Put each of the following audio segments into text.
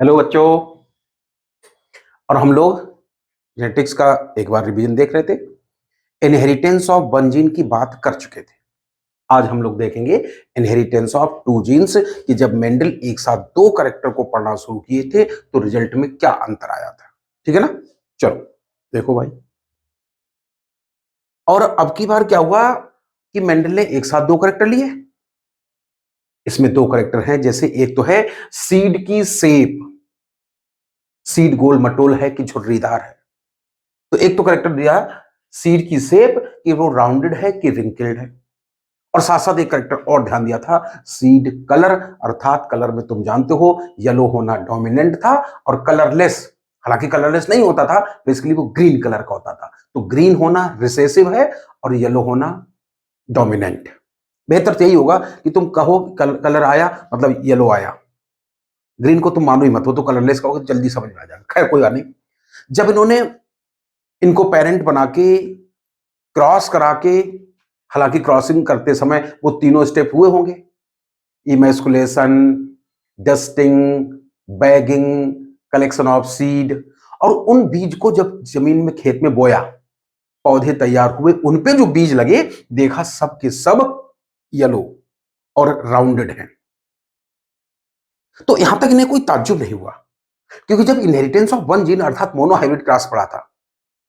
Hello बच्चों। और हम लोग जेनेटिक्स का एक बार रिवीजन देख रहे थे। इनहेरिटेंस ऑफ वन जीन की बात कर चुके थे। आज हम लोग देखेंगे इनहेरिटेंस ऑफ टू जीन्स कि जब मेंडल एक साथ दो करेक्टर को पढ़ना शुरू किए थे तो रिजल्ट में क्या अंतर आया था। ठीक है ना। चलो देखो भाई। और अब की बार क्या हुआ कि मेंडल ने एक साथ दो करेक्टर लिए। इसमें दो करेक्टर हैं, जैसे एक तो है सीड की सेप। सीड गोल मटोल है कि झुर्रीदार है। तो एक तो करेक्टर दिया सीड की शेप कि वो राउंडेड है कि रिंकल्ड है। और साथ साथ एक करेक्टर और ध्यान दिया था सीड कलर, अर्थात कलर में तुम जानते हो येलो होना डोमिनेंट था और कलरलेस, हालांकि कलरलेस नहीं होता था, बेसिकली वो ग्रीन कलर का होता था। तो ग्रीन होना रिसेसिव है और येलो होना डोमिनेंट। बेहतर तो यही होगा कि तुम कहो कलर आया मतलब येलो आया। ग्रीन को तुम मानो ही मत, हो तो कलरलेस कहोगे तो जल्दी समझ में आ जाएगा। खैर कोई बात नहीं। जब इन्होंने इनको पेरेंट बना के क्रॉस करा के, हालांकि क्रॉसिंग करते समय वो तीनों स्टेप हुए होंगे, emasculation, dusting, bagging, collection of seed. और उन बीज को जब जमीन में खेत में बोया, पौधे तैयार हुए, उन पे जो बीज लगे देखा सब के सब येलो और राउंडेड हैं। तो यहां तक इन्हें कोई ताज्जुब नहीं हुआ, क्योंकि जब इनहेरिटेंस ऑफ वन जीन अर्थात मोनोहाइब्रिड क्रॉस पड़ा था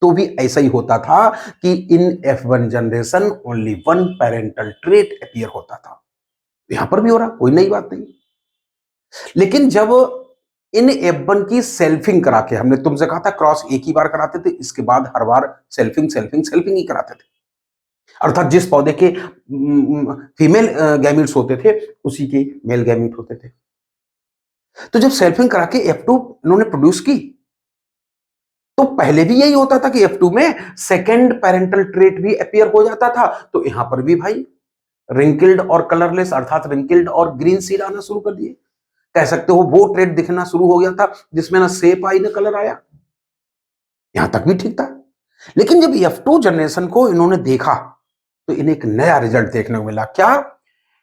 तो भी ऐसा ही होता था कि इन F1 generation only one parental trait appear होता था। यहां पर भी हो रहा, कोई नई बात नहीं। लेकिन जब इन F1 की सेल्फिंग करा के, हमने तुमसे कहा था क्रॉस एक ही बार कराते थे, इसके बाद हर बार सेल्फिंग सेल्फिंग सेल्फिंग ही कराते थे, अर्थात जिस पौधे के फीमेल गैमीट्स होते थे उसी के मेल गैमीट होते थे। तो जब सेल्फिंग करा के F2 इन्होंने प्रोड्यूस की, तो पहले भी यही होता था कि F2 में सेकंड पेरेंटल ट्रेट भी अपीयर हो जाता था। तो यहां पर भी भाई रिंकल्ड और कलरलेस अर्थात रिंकल्ड और ग्रीन सीड आना शुरू कर दिए। कह सकते हो वो ट्रेट दिखना शुरू हो गया था जिसमें ना शेप आई ना कलर आया। यहां तक भी ठीक था। लेकिन जब F2 जनरेशन को इन्होंने देखा तो इन्हें एक नया रिजल्ट देखने को मिला। क्या?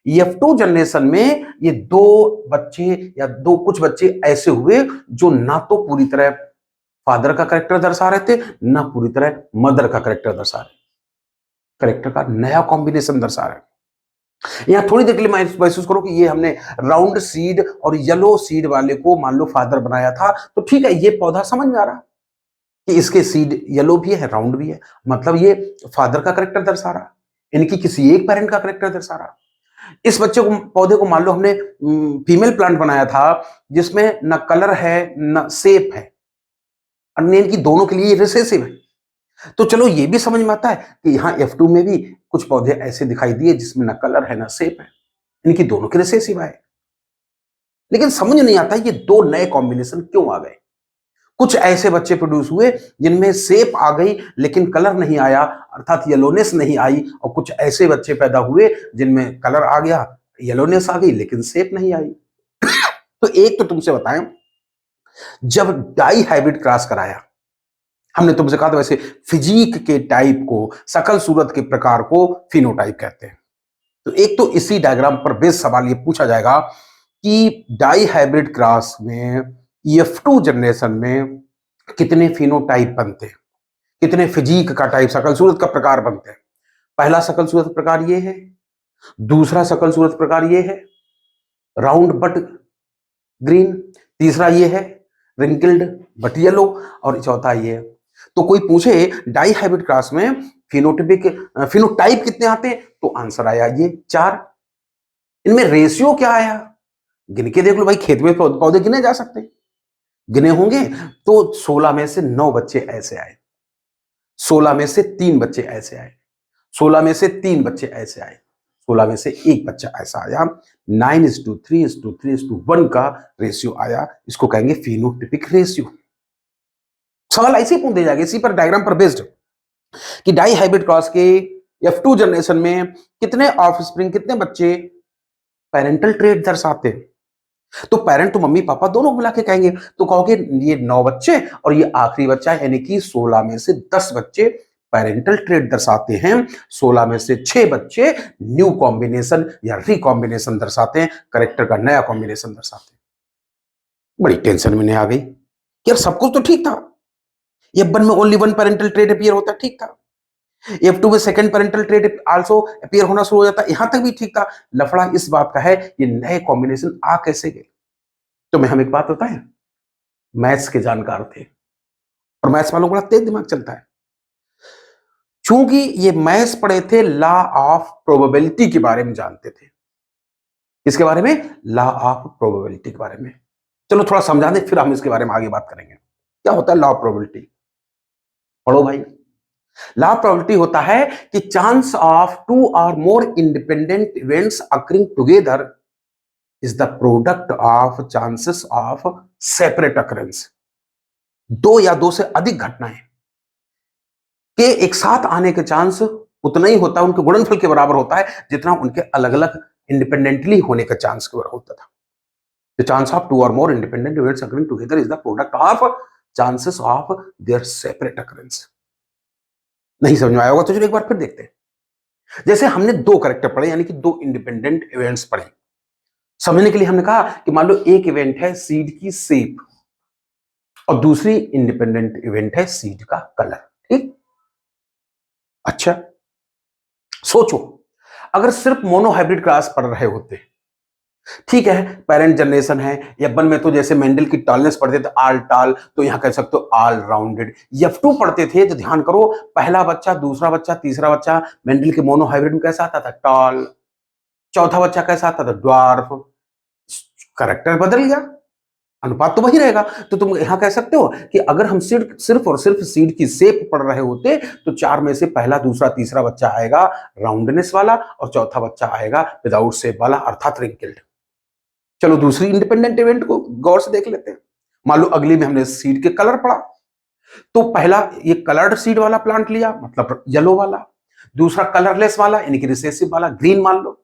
F2 जनरेशन में ये दो बच्चे या दो कुछ बच्चे ऐसे हुए जो ना तो पूरी तरह फादर का करेक्टर दर्शा रहे थे ना पूरी तरह मदर का करेक्टर दर्शा रहे। करेक्टर का नया कॉम्बिनेशन दर्शा रहे। यहाँ थोड़ी देर के लिए महसूस करो कि ये हमने राउंड सीड और येलो सीड वाले को मान लो फादर बनाया था, तो ठीक है ये पौधा समझ में आ रहा कि इसके सीड येलो भी है राउंड भी है, मतलब ये फादर का करेक्टर दर्शा रहा, इनकी किसी एक पेरेंट का करेक्टर दर्शा रहा। इस बच्चे को पौधे को मान लो हमने फीमेल प्लांट बनाया था जिसमें ना कलर है ना शेप है, और इनकी दोनों के लिए रिसेसिव है। तो चलो ये भी समझ में आता है कि यहाँ F2 में भी कुछ पौधे ऐसे दिखाई दिए जिसमें ना कलर है ना शेप है, इनकी दोनों के रिसेसिव आए। लेकिन समझ नहीं आता ये दो नए कॉम्बिनेशन क्यों आ गए। कुछ ऐसे बच्चे प्रोड्यूस हुए जिनमें शेप आ गई लेकिन कलर नहीं आया, अर्थात येलोनेस नहीं आई, और कुछ ऐसे बच्चे पैदा हुए जिनमें कलर आ गया, येलोनेस आ गई लेकिन शेप नहीं आई। तो एक तो तुमसे बताएं, जब डाई हाइब्रिड क्रॉस कराया, हमने तुमसे कहा था वैसे फिजिक के टाइप को, शकल सूरत के प्रकार को फिनोटाइप कहते हैं। तो एक तो इसी डायग्राम पर बेस सवाल ये पूछा जाएगा कि डाई हाइब्रिड क्रॉस में F2 जनरेशन में कितने फिनोटाइप बनते हैं, कितने फिजिक का टाइप शकल सूरत का प्रकार बनते हैं। पहला शकल सूरत प्रकार ये है, दूसरा शकल सूरत प्रकार ये है राउंड बट ग्रीन, तीसरा ये है रिंकल्ड बट येलो, और चौथा ये है। तो कोई पूछे डाई हाइब्रिड क्रॉस में फिनोटाइपिक फिनोटाइप कितने आते हैं, तो आंसर आया ये 4। इनमें रेशियो क्या आया, गिन के देख लो भाई, खेत में पौधे गिने जा सकते हैं, गिने होंगे तो 16 में से 9 बच्चे ऐसे आए, 16 में से 3 बच्चे ऐसे आए, 16 में से 3 बच्चे ऐसे आए, 16 में से एक बच्चा ऐसा आया। 9:3:3:1 का रेशियो आया, इसको कहेंगे फिनोटिपिक रेशियो। सवाल ऐसे ही पूछ दिया जाएगा इसी पर डायग्राम पर बेस्ड कि डाई हाइब्रिड क्रॉस के F2 जनरेशन में कितने ऑफस्प्रिंग, कितने बच्चे पेरेंटल ट्रेट दर्शाते हैं। तो पेरेंट तो मम्मी पापा दोनों मिला के कहेंगे, तो कहोगे ये 9 बच्चे और ये आखिरी बच्चा है, यानी कि 16 में से 10 बच्चे पेरेंटल ट्रेट दर्शाते हैं, 16 में से 6 बच्चे न्यू कॉम्बिनेशन या रिकॉम्बिनेशन दर्शाते हैं, करेक्टर का नया कॉम्बिनेशन दर्शाते हैं। बड़ी टेंशन में आ गई। यार सब कुछ तो ठीक था। F1 में only one parental trait appear होता, ठीक था। F2 में second parental trait also appear होना शुरू हो जाता, यहां तक भी ठीक था। लफड़ा इस बात का है ये नए कॉम्बिनेशन आ कैसे गए। तो मैं हम एक बात बताएं, मैथ्स के जानकार थे और मैथ्स वालों को बड़ा तेज दिमाग चलता है। चूंकि ये मैथ्स पढ़े थे, लॉ ऑफ प्रोबेबिलिटी के बारे में जानते थे। किसके बारे में? लॉ ऑफ प्रोबेबिलिटी के बारे में। चलो थोड़ा समझा दें, फिर हम इसके बारे में आगे बात करेंगे। क्या होता है लॉ ऑफ प्रोबेबिलिटी? पढ़ो भाई। लॉ ऑफ प्रोबेबिलिटी होता है कि चांस ऑफ टू और more independent events occurring together is the product of chances of separate occurrence. दो या दो से अधिक घटनाएं के एक साथ आने के चांस उतना ही होता है, उनके गुणनफल के बराबर होता है जितना उनके अलग अलग इंडिपेंडेंटली होने का चांस के बराबर होता था। The chance of two or more independent events occurring together is the product of chances of their separate occurrence. नहीं समझ में आया होगा तो चलो एक बार फिर देखते हैं। जैसे हमने दो करेक्टर पढ़े, यानी कि दो इंडिपेंडेंट इवेंट्स पढ़े। समझने के लिए हमने कहा कि मान लो एक इवेंट है सीड की शेप और दूसरी इंडिपेंडेंट इवेंट है सीड का कलर, ठीक? अच्छा, सोचो अगर सिर्फ मोनोहाइब्रिड क्लास पढ़ रहे होते, ठीक है, पेरेंट जनरेशन है। F1 में तो जैसे मेंडल की टॉलनेस पढ़ते थे आल टाल, तो यहां कह सकते हो ऑल राउंडेड। F2 पढ़ते थे तो ध्यान करो, पहला बच्चा, दूसरा बच्चा, तीसरा बच्चा मेंडल के मोनोहाइब्रिड में कैसा आता था? टॉल। चौथा बच्चा कैसा आता था? ड्वार्फ। करेक्टर बदल गया, अनुपात तो वही रहेगा। तो तुम यहां कह सकते हो कि अगर हम सिर्फ और सिर्फ सीड की शेप पढ़ रहे होते तो चार में से पहला, दूसरा, तीसरा बच्चा आएगा राउंडनेस वाला और चौथा बच्चा आएगा विदाउट शेप वाला, अर्थात रिंकल्ड। चलो दूसरी इंडिपेंडेंट इवेंट को गौर से देख लेते हैं। मान लो अगली में हमने सीड के कलर पढ़ा, तो पहला ये कलर्ड सीड वाला प्लांट लिया, मतलब येलो वाला। दूसरा कलरलेस वाला यानी कि रिसेसिव वाला, ग्रीन मान लो।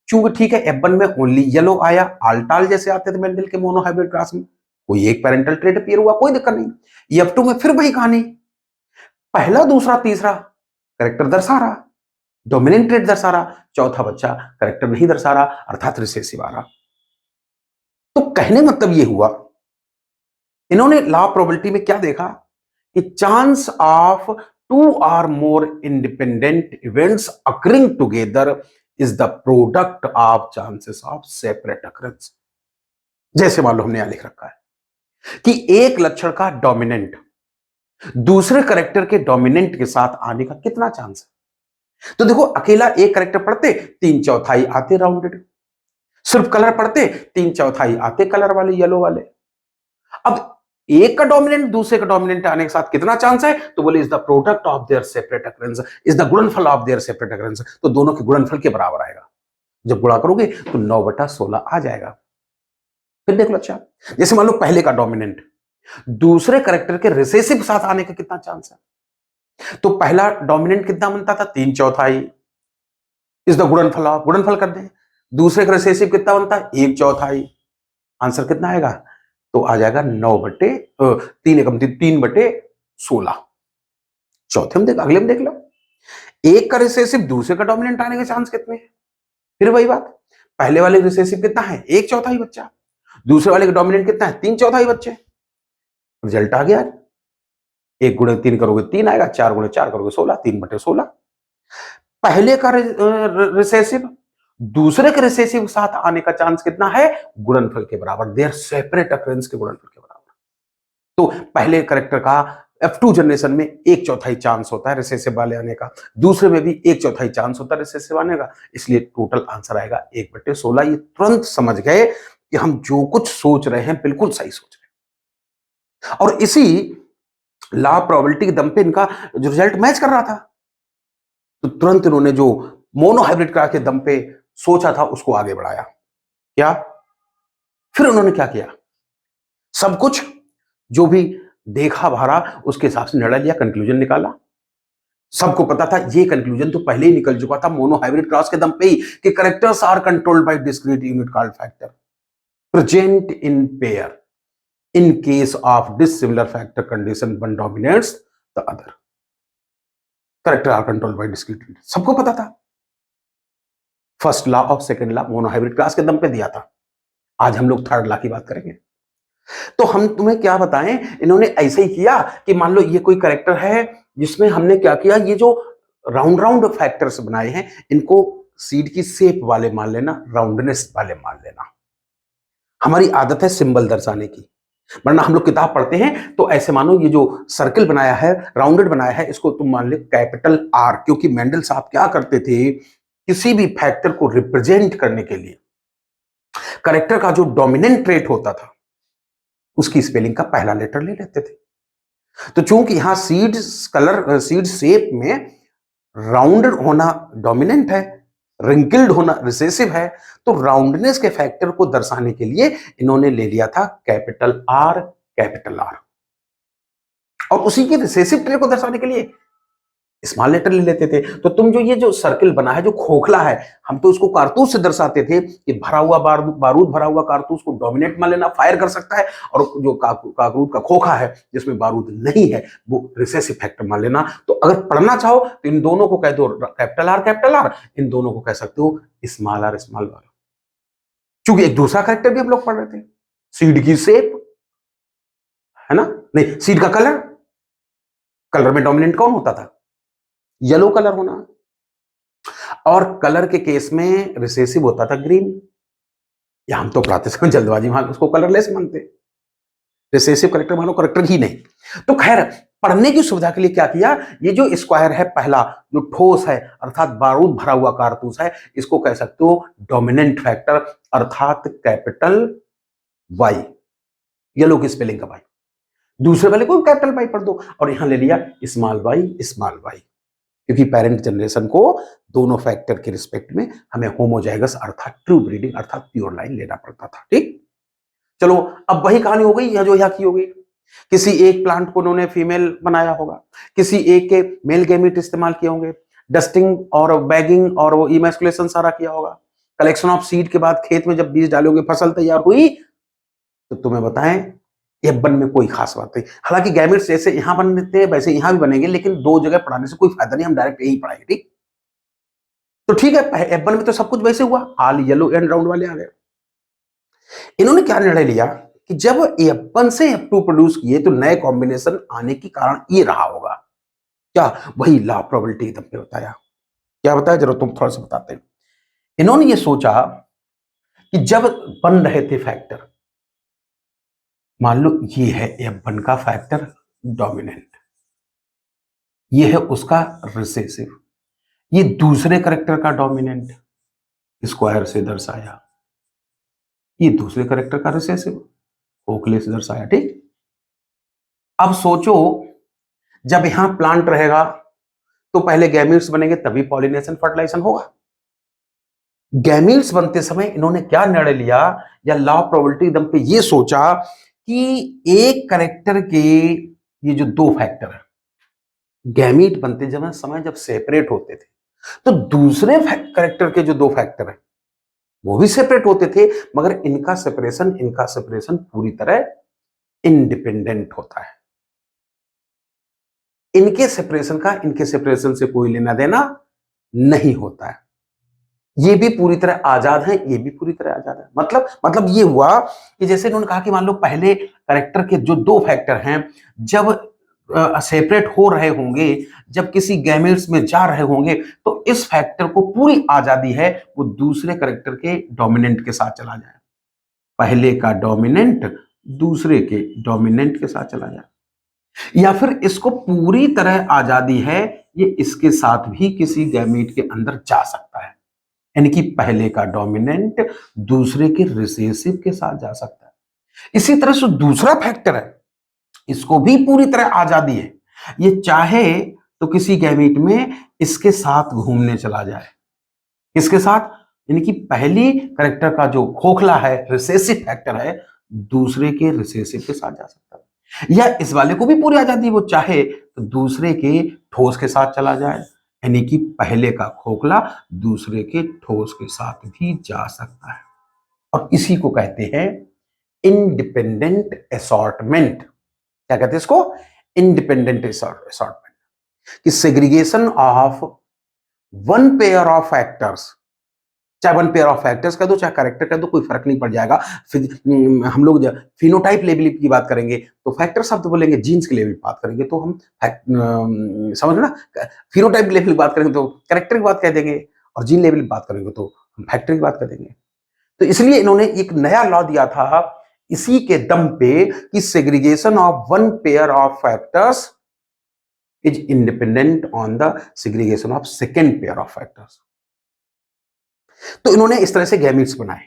चूंकि ठीक है F1 में ओनली येलो आया, आल्टाल जैसे आते थे मेंडल के मोनोहाइब्रिड क्लास में, कोई एक पेरेंटल ट्रेट अपीयर हुआ, कोई दिक्कत नहीं। F2 में फिर वही कहानी, पहला, दूसरा, तीसरा करेक्टर दर्शा रहा, डोमिनेंट ट्रेट दर्शा रहा, चौथा बच्चा करेक्टर नहीं दर्शा रहा, अर्थात रिसेसिव आ रहा। तो कहने मतलब ये हुआ, इन्होंने लॉ ऑफ प्रोबेबिलिटी में क्या देखा कि चांस ऑफ टू और more independent events occurring together is the product of chances of separate occurrence. जैसे मान लो हमने यहां लिख रखा है कि एक लक्षण का डोमिनेंट दूसरे करेक्टर के डोमिनेंट के साथ आने का कितना चांस है। तो देखो अकेला एक करेक्टर पढ़ते 3/4 आते राउंडेड, सिर्फ कलर पढ़ते 3/4 आते कलर वाले, येलो वाले। अब एक का डोमिनेंट दूसरे का डोमिनेंट आने के साथ कितना चांस है, तो बोले is the product of their separate occurrence, is the गुणनफल ऑफ देयर सेपरेट अकरेंस। तो दोनों के गुणनफल के बराबर आएगा। जब गुणा करोगे तो 9/16 आ जाएगा। फिर देख लो, अच्छा जैसे मान लो पहले का डोमिनेंट दूसरे करेक्टर के रिसेसिव साथ आने का कितना चांस है, तो पहला डोमिनेंट कितना बनता था? 3/4 इज द गुणनफल ऑफ, गुणनफल कर दें। दूसरे का रिसेसिव कितना बनता है? 1/4। आंसर कितना आएगा? तो आ जाएगा 3/16। चौथे में देख, अगले में देख लो, एक का रिसेसिव दूसरे का डोमिनेंट आने के चांस कितने हैं? फिर वही बात, पहले वाले रिसेसिव कितना है? 1/4 बच्चा, दूसरे वाले का डोमिनेंट कितना है? 3/4 बच्चे। रिजल्ट आ गया, 1 गुणे 3 करोगे 3 आएगा, 4 गुणे 4 करोगे 16, 3/16। पहले का रिसेसिव दूसरे के रिसेसिव के साथ आने का चांस कितना है? गुणनफल के बराबर, देयर सेपरेट अकरेंस के गुणनफल के बराबर। तो पहले करेक्टर का F2 जनरेशन में 1/4 चांस होता है रिसेसिव वाले आने का, दूसरे में भी 1/4 चांस होता है रिसेसिव आने का, इसलिए टोटल आंसर आएगा 1/16। ये तुरंत समझ गए कि हम जो कुछ सोच रहे हैं बिल्कुल सही सोच रहे हैं, और इसी लॉ प्रोबेबिलिटी के दम पे इनका जो रिजल्ट मैच कर रहा था। तो तुरंत इन्होंने जो मोनोहाइब्रिड का के दम पे सोचा था उसको आगे बढ़ाया। क्या? फिर उन्होंने क्या किया? सब कुछ जो भी देखा भारा उसके हिसाब से निर्णय लिया, कंक्लूजन निकाला। सबको पता था, ये कंक्लूजन तो पहले ही निकल चुका था मोनोहाइब्रिड क्रॉस के दम पे ही, कि characters are controlled by discrete unit called factor present in pair in case of dissimilar factor condition, one dominates the other. Character are controlled by discrete unit, सबको पता था। फर्स्ट लॉ और second law monohybrid class के दम पे दिया था। आज हम लोग थर्ड लॉ की बात करेंगे। तो हम तुम्हें क्या बताएं, इन्होंने ऐसे ही किया कि मान लो ये कोई करेक्टर है जिसमें हमने क्या किया, ये जो राउंड राउंड फैक्टर्स बनाए हैं इनको सीड की शेप वाले मान लेना, राउंडनेस वाले मान लेना। हमारी आदत है सिंबल दर्शाने की, वरना हम लोग किताब पढ़ते हैं तो ऐसे मानो ये जो सर्कल बनाया है, राउंडेड बनाया है, इसको तुम मान ले कैपिटल आर, क्योंकि मेंडल साहब क्या करते थे, किसी भी फैक्टर को रिप्रेजेंट करने के लिए करेक्टर का जो डोमिनेंट ट्रेट होता था उसकी स्पेलिंग का पहला लेटर ले लेते थे। तो चूंकि यहां सीड शेप में राउंडेड होना डोमिनेंट है, रिंकल्ड होना रिसेसिव है, तो राउंडनेस के फैक्टर को दर्शाने के लिए इन्होंने ले लिया था कैपिटल आर, कैपिटल आर। और उसी के रिसेसिव ट्रेट को दर्शाने के लिए स्मॉल लेटर ले लेते थे। तो तुम जो ये जो सर्कल बना है जो खोखला है, हम तो इसको कारतूस से दर्शाते थे कि भरा हुआ बारूद भरा हुआ कारतूस को डोमिनेट मान लेना, फायर कर सकता है, और जो कारतूस का खोखा है जिसमें बारूद नहीं है वो रिसेसिव फैक्टर मान लेना। तो अगर पढ़ना चाहो तो इन दोनों को कह दो कैपिटल आर, इन दोनों को कह सकते हो स्मॉल आर, स्मॉल आर। क्योंकि एक दूसरा कैरेक्टर भी हम लोग पढ़ रहे थे, सीड की शेप, है ना, नहीं सीड का कलर, कलर में डोमिनेंट कौन होता था, येलो कलर होना, और कलर के केस में रिसेसिव होता था ग्रीन। या हम तो पढ़ाते समय जल्दबाजी में उसको कलरलेस मानते, रिसेसिव करेक्टर मानो करेक्टर ही नहीं। तो खैर पढ़ने की सुविधा के लिए क्या किया, ये जो स्क्वायर है पहला जो ठोस है अर्थात बारूद भरा हुआ कारतूस है, इसको कह सकते हो डोमिनेंट फैक्टर अर्थात कैपिटल वाई, येलो की स्पेलिंग का वाई। दूसरे वाले को कैपिटल वाई पढ़ दो, और यहां ले लिया स्मॉल वाई, स्मॉल वाई, क्योंकि पेरेंट जनरेशन को दोनों फैक्टर के रिस्पेक्ट में हमें होमोजाइगस अर्थात ट्रू ब्रीडिंग अर्थात प्योर लाइन लेना पड़ता था। ठीक, चलो अब वही कहानी हो गई या जो यहाँ की हो गई, किसी एक प्लांट को उन्होंने फीमेल बनाया होगा, किसी एक के मेल गैमीट इस्तेमाल किए होंगे, डस्टिंग और बैगिंग और वो इमैस्कुलेशन सारा किया होगा, कलेक्शन ऑफ सीड के बाद खेत में जब बीज डालोगे फसल तैयार हुई, तो तुम्हें बताएं F1 में कोई खास बात नहीं। हालांकि गैमेट्स जैसे यहां बनते हैं वैसे यहां भी बनेंगे, लेकिन दो जगह पढ़ाने से कोई फायदा नहीं, हम डायरेक्ट यही पढ़ाएंगे। ठीक, तो ठीक है, F1 में तो सब कुछ वैसे हुआ, ऑल येलो एंड राउंड वाले आ गए। इन्होंने क्या निर्णय लिया कि जब F1 से F2 प्रोड्यूस किए तो नए कॉम्बिनेशन आने की कारण ये रहा होगा, क्या वही लॉ प्रोबेबिलिटी एकदम पे बताया। क्या बताया जरा तुम थोड़ा सा बताते हैं। इन्होंने ये सोचा कि जब बन रहे थे फैक्टर, मान लो ये है F1 का फैक्टर डोमिनेंट, ये है उसका रिसेसिव, ये दूसरे करेक्टर का डोमिनेंट स्क्वायर से दर्शाया, ये दूसरे करेक्टर का रिसेसिव ओकले से दर्शाया। ठीक, अब सोचो जब यहां प्लांट रहेगा तो पहले गैमीट्स बनेंगे तभी पॉलिनेशन फर्टिलाइजेशन होगा। गैमीट्स बनते समय इन्होंने क्या निर्णय लिया या लॉ प्रोबेबिलिटी दम पे ये सोचा कि एक करेक्टर के ये जो दो फैक्टर है गैमीट बनते जब सेपरेट होते थे तो दूसरे करेक्टर के जो दो फैक्टर है वो भी सेपरेट होते थे, मगर इनका सेपरेशन पूरी तरह इंडिपेंडेंट होता है। इनके सेपरेशन से कोई लेना देना नहीं होता है। ये भी पूरी तरह आजाद है, ये भी पूरी तरह आजाद है। मतलब ये हुआ कि जैसे इन्होंने कहा कि मान लो पहले करेक्टर के जो दो फैक्टर हैं जब सेपरेट हो रहे होंगे, जब किसी गैमेट्स में जा रहे होंगे, तो इस फैक्टर को पूरी आजादी है वो दूसरे करेक्टर के डोमिनेंट के साथ चला जाए, पहले का डोमिनेंट दूसरे के डोमिनेंट के साथ चला जाए, या फिर इसको पूरी तरह आजादी है ये इसके साथ भी किसी गैमेट के अंदर जा सकता है, यानी कि पहले का डोमिनेंट दूसरे के रिसेसिव के साथ जा सकता है। इसी तरह से दूसरा फैक्टर है इसको भी पूरी तरह आजादी है, ये चाहे तो किसी गैमेट में इसके साथ घूमने चला जाए, किसके साथ, यानी कि पहली करेक्टर का जो खोखला है रिसेसिव फैक्टर है दूसरे के रिसेसिव के साथ जा सकता है, या इस वाले को भी पूरी आजादी, वो चाहे तो दूसरे के ठोस के साथ चला जाए, यानी कि पहले का खोखला दूसरे के ठोस के साथ भी जा सकता है। और इसी को कहते हैं इंडिपेंडेंट असॉर्टमेंट। क्या कहते हैं इसको, इंडिपेंडेंट असॉर्टमेंट, कि segregation of one pair of factors चाहे वन पेयर ऑफ फैक्टर्स कह दो, चाहे करेक्टर कह दो, कोई फर्क नहीं पड़ जाएगा। फिर हम लोग फिनोटाइप लेवल की बात करेंगे तो फैक्टर शब्द बोलेंगे, जीन्स के लेवल की बात करेंगे तो हम समझ ना, फिनोटाइप लेवल की बात करेंगे तो करेक्टर की बात कह देंगे, और जीन लेवल की बात करेंगे तो हम फैक्टर की बात कर देंगे। तो इसलिए इन्होंने एक नया लॉ दिया था इसी के दम पे कि segregation of one pair of factors is independent on the segregation of second pair of factors. तो इन्होंने इस तरह से गैमीट्स बनाए।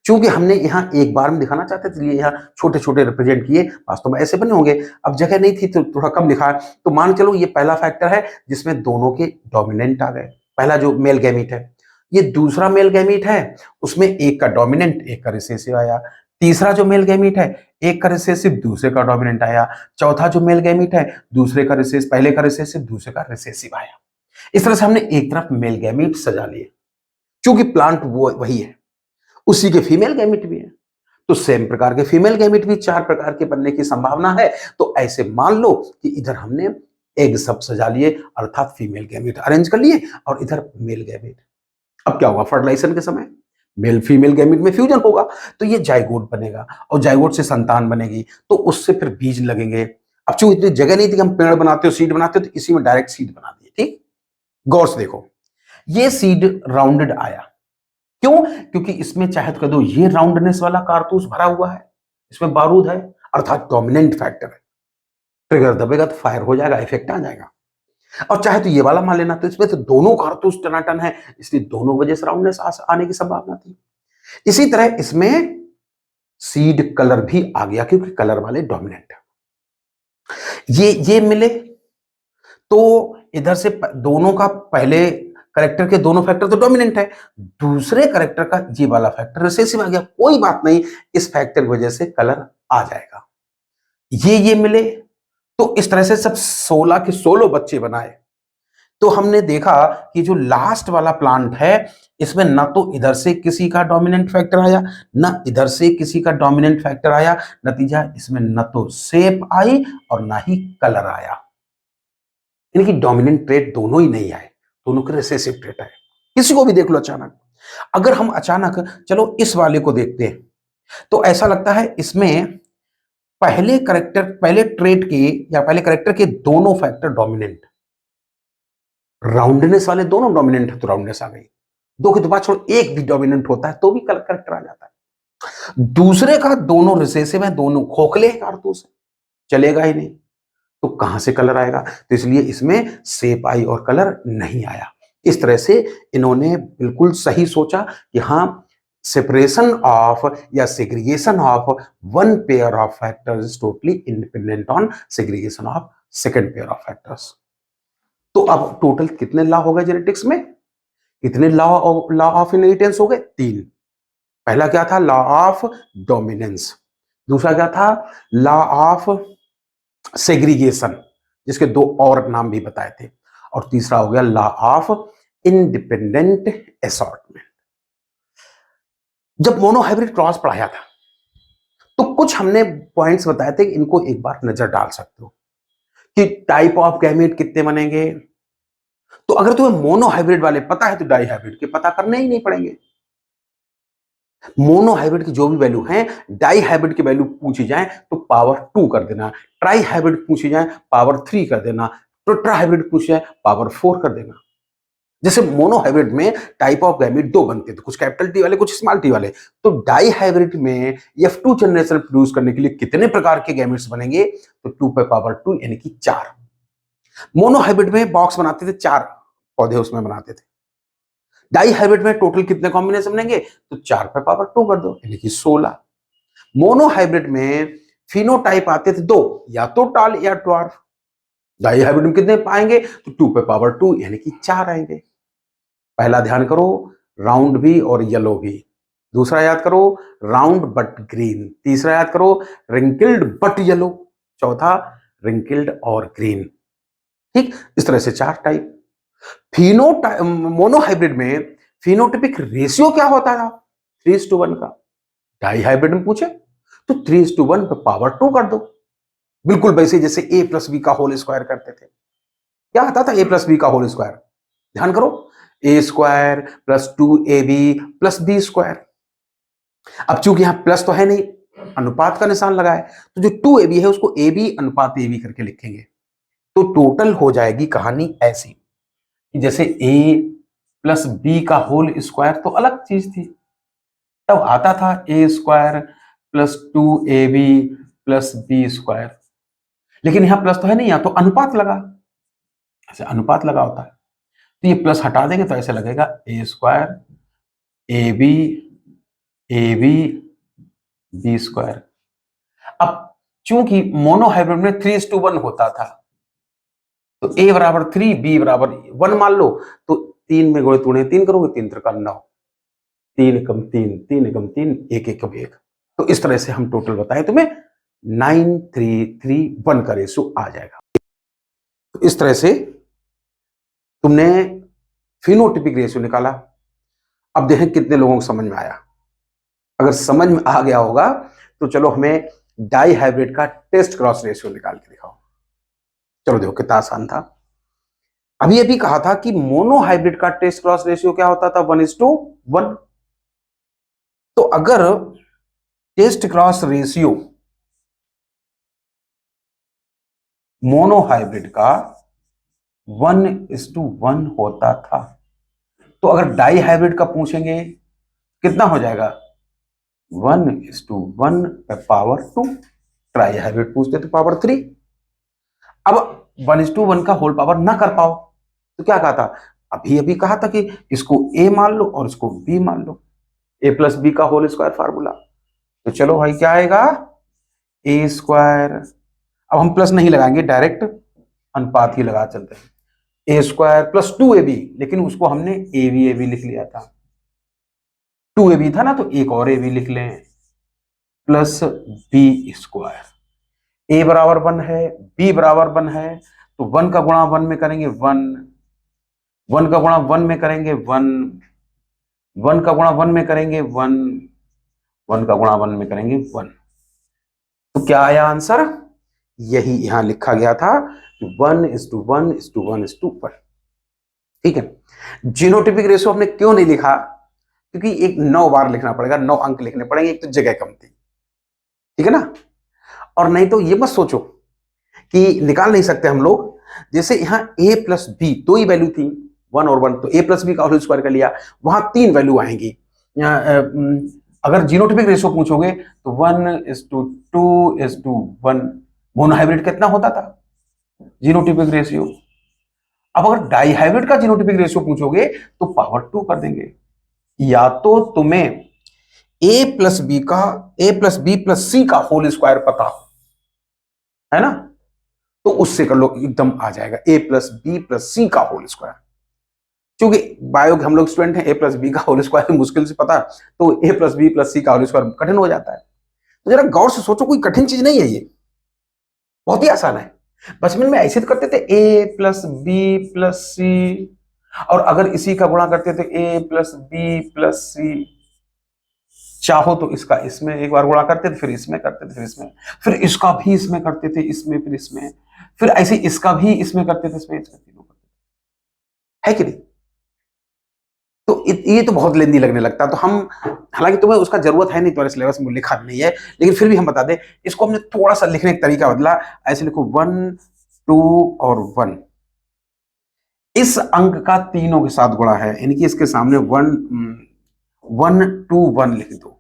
चूंकि हमने यहां एक बार में दिखाना चाहते थे, इसलिए यहां छोटे छोटे रिप्रेजेंट किए, वास्तव में ऐसे बने होंगे। अब जगह नहीं थी तो थोड़ा कम लिखा है, तो मान चलो ये पहला फैक्टर है जिसमें दोनों के डोमिनेंट आ गए, पहला जो मेल गैमीट है। ये दूसरा मेल गैमीट है, उसमें एक का डोमिनेंट एक का रिसेसिव आया। तीसरा जो मेल गैमीट है, एक का रिसेसिव दूसरे का डोमिनेंट आया। चौथा जो मेल गैमीट है, दूसरे का रिसेसिव पहले का रिसेसिव दूसरे का रिसेसिव आया। इस तरह से हमने एक तरफ मेल गैमीट सजा लिए। क्योंकि प्लांट वो वही है, उसी के फीमेल गैमिट भी है, तो सेम प्रकार के फीमेल गैमिट भी 4 प्रकार के बनने की संभावना है। तो ऐसे मान लो कि इधर हमने एग सब सजा लिए, अर्थात फीमेल गैमिट अरेंज कर लिए, और इधर मेल गैमिट। अब क्या होगा, फर्टिलाइजेशन के समय मेल फीमेल गैमिट में फ्यूजन होगा, तो ये जाइगोट बनेगा, और जाइगोट से संतान बनेगी, तो उससे फिर बीज लगेंगे। अब चूंकि इतनी जगह नहीं थी कि हम पेड़ बनाते हो सीड बनाते हो, तो इसी में डायरेक्ट सीड बना दिए। ठीक, गौर से देखो, ये सीड राउंडेड आया। क्यों? क्योंकि इसमें चाहे तो कह दो ये राउंडनेस वाला कारतूस भरा हुआ है, इसमें बारूद है, अर्थात डोमिनेंट फैक्टर है। ट्रिगर दबेगा तो फायर हो जाएगा, इफेक्ट आ जाएगा। और चाहे तो ये वाला मान लेना, तो इसमें तो दोनों कारतूस टनाटन है, इसलिए दोनों वजह से राउंडनेस आने की संभावना थी। इसी तरह इसमें सीड कलर भी आ गया, क्योंकि कलर वाले डोमिनेंट है। ये मिले तो इधर से दोनों का पहले करेक्टर के दोनों फैक्टर तो डोमिनेंट है, दूसरे करेक्टर का ये वाला फैक्टर रिसेसिव आ गया। कोई बात नहीं, इस फैक्टर की वजह से कलर आ जाएगा। ये मिले तो इस तरह से सब 16 के 16 बच्चे बनाए। तो हमने देखा कि जो लास्ट वाला प्लांट है, इसमें ना तो इधर से किसी का डोमिनेंट फैक्टर आया, ना इधर से किसी का डोमिनेंट फैक्टर आया। नतीजा इसमें न तो शेप आई और ना ही कलर आया, यानी कि डोमिनेंट ट्रेट दोनों ही नहीं आए, दोनों के रिसेसिव ट्रेट आए। किसी को भी देख लो अचानक, अगर हम अचानक चलो इस वाले को देखते हैं, तो ऐसा लगता है इसमें पहले करेक्टर पहले ट्रेट के या पहले करेक्टर के दोनों फैक्टर डोमिनेंट, राउंडनेस वाले दोनों डोमिनेंट है तो राउंडनेस आ गई। दो के तो बात छोड़ो, एक भी डोमिनेंट होता है तो भी करेक्टर आ जाता है। दूसरे का दोनों रिसेसिव है, दोनों खोखले कारतूस है, चलेगा ही नहीं, तो कहां से कलर आएगा? तो इसलिए इसमें शेप आई और कलर नहीं आया। इस तरह से इन्होंने बिल्कुल सही सोचा कि हाँ, सेपरेशन ऑफ या segregation of one pair of factors is totally independent on segregation of second pair of factors. तो अब टोटल कितने लॉ हो गए जेनेटिक्स में? कितने लॉ ऑफ इनहेरिटेंस हो गए? 3। पहला क्या था? Law of dominance. दूसरा क्या था? लॉ ऑफ सेग्रीगेशन, जिसके 2 और नाम भी बताए थे। और तीसरा हो गया लॉ ऑफ इंडिपेंडेंट असॉर्टमेंट। जब मोनोहाइब्रिड क्रॉस पढ़ाया था तो कुछ हमने पॉइंट्स बताए थे कि इनको एक बार नजर डाल सकते हो कि टाइप ऑफ गैमेट कितने बनेंगे। तो अगर तुम्हें मोनोहाइब्रिड वाले पता है तो डाई हाइब्रिड के पता करने ही नहीं पड़ेंगे। मोनोहाइब्रिड की जो भी वैल्यू है, डाई हाइब्रिड की वैल्यू पूछी जाए तो पावर 2 कर देना, ट्राई हाइब्रिड पूछी जाए पावर 3 कर देना, टेट्रा हाइब्रिड पूछी जाए पावर 4 कर देना। जैसे मोनोहाइब्रिड में टाइप ऑफ गैमेट 2 बनते थे, कुछ कैपिटल टी वाले कुछ स्मॉल टी वाले। तो डाई हाइब्रिड में F2 जनरेशन प्रोड्यूस करने के लिए कितने प्रकार के गैमेट्स बनेंगे? तो 2 पे पावर 2 यानी कि 4। मोनोहाइब्रिड में बॉक्स बनाते थे, 4 पौधे उसमें बनाते थे। डाई हाइब्रिड में टोटल कितने कॉम्बिनेशन बनेंगे? तो 4 पे पावर 2 कर दो यानी कि 16। मोनोहाइब्रिड में फिनोटाइप आते थे 2, या तो टाल या ड्वार्फ। डाई हाइब्रिड में कितने पाएंगे? तो 2 पे पावर 2 यानी कि 4 आएंगे। पहला ध्यान करो, राउंड भी और येलो भी। दूसरा याद करो, राउंड बट ग्रीन। तीसरा याद करो, रिंकल्ड बट येलो। चौथा, रिंकल्ड और ग्रीन। ठीक, इस तरह से 4 टाइप। मोनोहाइब्रिड में फिनोटाइपिक रेशियो क्या होता था? 3:1 का। डाई हाइब्रिड में पूछे तो 3:1 पे पावर 2 कर दो, बिल्कुल वैसे जैसे A+B का होल स्क्वायर करते थे। क्या आता था A+B का होल स्क्वायर? ध्यान करो, A square plus 2ab plus B square. अब चूंकि यहां प्लस तो है नहीं, अनुपात का निशान लगा है, तो जो 2ab है उसको ab अनुपात ab करके लिखेंगे। तो टोटल हो जाएगी कहानी ऐसी, जैसे a प्लस बी का होल स्क्वायर तो अलग चीज थी, तब आता था A square plus 2ab plus B square, लेकिन यहां प्लस तो है नहीं, यहां तो अनुपात लगा, ऐसे अनुपात लगा होता है, तो ये प्लस हटा देंगे तो ऐसे लगेगा A square A B B square. अब चूंकि मोनोहाइब्रिड में 3:1 होता था, तो ए बराबर 3 बी बराबर 1 मान लो, तो 3 में गुणे तूणे 3 करोगे, 3 त्रिका 9, 3 एकम 3, 3 एकम 3, 1 एकम 1। तो इस तरह से हम टोटल बताएं तुम्हें 9331 का रेशियो आ जाएगा। तो इस तरह से तुमने फिनोटिपिक रेशियो निकाला। अब देखें कितने लोगों को समझ में आया। अगर समझ में आ गया होगा तो चलो हमें डाई हाइब्रिड का टेस्ट क्रॉस रेशियो निकाल के दिखाओ। चलो देखो कितना आसान था। अभी अभी कहा था कि मोनो हाइब्रिड का टेस्ट क्रॉस रेशियो क्या होता था, 1:1। तो अगर test cross ratio monohybrid का 1:1 होता था, तो अगर डाई हाइब्रिड का पूछेंगे कितना हो जाएगा, 1:1 पावर 2। ट्राई हाइब्रिड पूछते तो पावर 3। अब 1:1 का होल पावर ना कर पाओ तो क्या कहा था, अभी अभी कहा था कि इसको a मान लो और इसको b मान लो, a प्लस बी का होल स्क्वायर फार्मूला। तो चलो भाई क्या आएगा, a स्क्वायर, अब हम प्लस नहीं लगाएंगे, डायरेक्ट अनुपात ही लगा चलते हैं, a स्क्वायर प्लस 2ab, लेकिन उसको हमने ab लिख लिया था, 2ab था ना, तो एक और ab लिख लें, प्लस बी स्क्वायर। a बराबर 1 है, b बराबर 1 है, तो 1 का गुणा 1 में करेंगे 1, 1 का गुणा 1 में करेंगे 1, 1 का गुणा 1 में करेंगे 1, 1 का गुणा 1 में करेंगे 1। तो क्या आया आंसर, यही यहां लिखा गया था, 1:1:1:1:1। ठीक है। जीनोटिपिक रेशियो हमने क्यों नहीं लिखा, क्योंकि एक 9 बार लिखना पड़ेगा, 9 अंक लिखने पड़ेंगे, एक तो जगह कम थी, ठीक है ना। और नहीं तो ये मत सोचो कि निकाल नहीं सकते हम लोग, जैसे यहां a प्लस बी दो ही वैल्यू थी, 1 और 1, तो a प्लस बी का होल स्क्वायर कर लिया, वहां 3 वैल्यू आएंगी। अगर जीनोटिपिक रेशियो पूछोगे तो 1:2:1। मोनोहाइब्रिड कितना होता था जीनोटिपिक रेशियो। अब अगर डाई हाइब्रिड का जीनोटिपिक रेशियो पूछोगे तो पावर 2 कर देंगे। या तो तुम्हें a प्लस बी प्लस सी का होल स्क्वायर पता हो, है ना, तो उससे कर लो, एकदम आ जाएगा a प्लस बी प्लस सी का होल स्क्वायर। क्योंकि बायो के हम लोग स्टूडेंट हैं, a प्लस बी का होल स्क्वायर मुश्किल से पता, तो a प्लस बी प्लस सी का होल स्क्वायर कठिन हो जाता है। तो जरा गौर से सोचो, कोई कठिन चीज नहीं है, ये बहुत ही आसान है। बचपन में ऐसे तो करते थे a प्लस बी प्लस सी, और अगर इसी का गुणा करते थे a प्लस बी प्लस सी, चाहो तो इसका इसमें एक बार गुणा करते थे, फिर इसमें करते थे, फिर इसमें, फिर इसका भी इसमें करते थे, इसमें फिर इसमें, फिर ऐसे इसका भी इसमें करते थे, इसमें तीनों करते थे, है कि नहीं। तो ये तो बहुत लेंदी लगने लगता है, तो हम, हालांकि तुम्हें उसका जरूरत है नहीं, तुम्हारे सिलेबस में लिखा नहीं है, लेकिन फिर भी हम बता दें, इसको हमने थोड़ा सा लिखने का तरीका बदला, ऐसे लिखो 1, 2 और 1। इस अंक का तीनों के साथ गुणा है, यानी कि इसके सामने 1, 2, 1 लिख दो।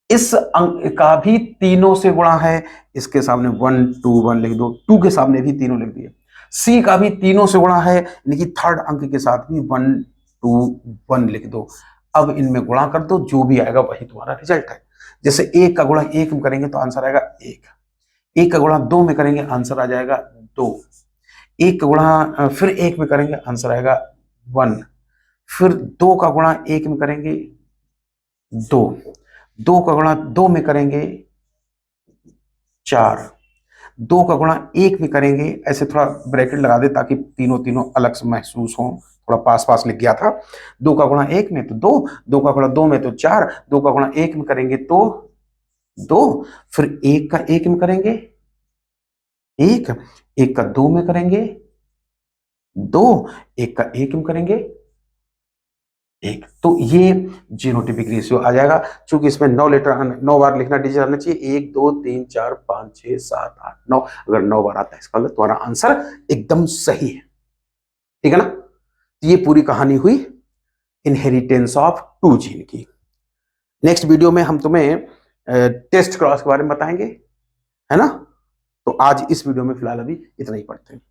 इस अंक का भी तीनों से गुणा है, इसके सामने 1, 2, 1 लिख दो, 2 के सामने भी तीनों लिख दिए। सी का भी तीनों से गुणा है, यानी कि थर्ड अंक के साथ भी 1, 2, 1 लिख दो। अब इनमें गुणा कर दो, जो भी आएगा वही तुम्हारा रिजल्ट है। जैसे 1 का गुणा 1 में करेंगे तो आंसर आएगा 1, 1 का गुणा 2 में करेंगे आंसर आ जाएगा 2, 1 का गुणा फिर 1 में करेंगे आंसर आएगा 1, फिर 2 का गुणा 1 में करेंगे 2, 2 का गुणा 2 में करेंगे 4, 2 का गुणा 1 में करेंगे, ऐसे थोड़ा ब्रैकेट लगा दे ताकि तीनों तीनों अलग से महसूस हो, थोड़ा पास पास लिख गया था। 2 का गुणा 1 में तो 2, 2 का गुणा 2 में तो 4, 2 का गुणा 1 में करेंगे तो 2, फिर 1 का 1 में करेंगे 1, 1 का 2 में करेंगे 2, एक का ए क्यों करेंगे, 1, तो ये जीनोटाइपिक रेशियो आ जाएगा। चूंकि इसमें 9 लेटर 9 बार लिखना डिजिट आना चाहिए, 1 2 3 4 5 6 7 8 9, अगर 9 बार आता है इसका मतलब तुम्हारा आंसर एकदम सही है। ठीक है ना, तो ये पूरी कहानी हुई इनहेरिटेंस ऑफ 2 जीन की। नेक्स्ट वीडियो में हम तुम्हें टेस्ट क्रॉस के बारे में बताएंगे, है ना। तो आज इस वीडियो में फिलहाल अभी इतना ही पढ़ते हैं।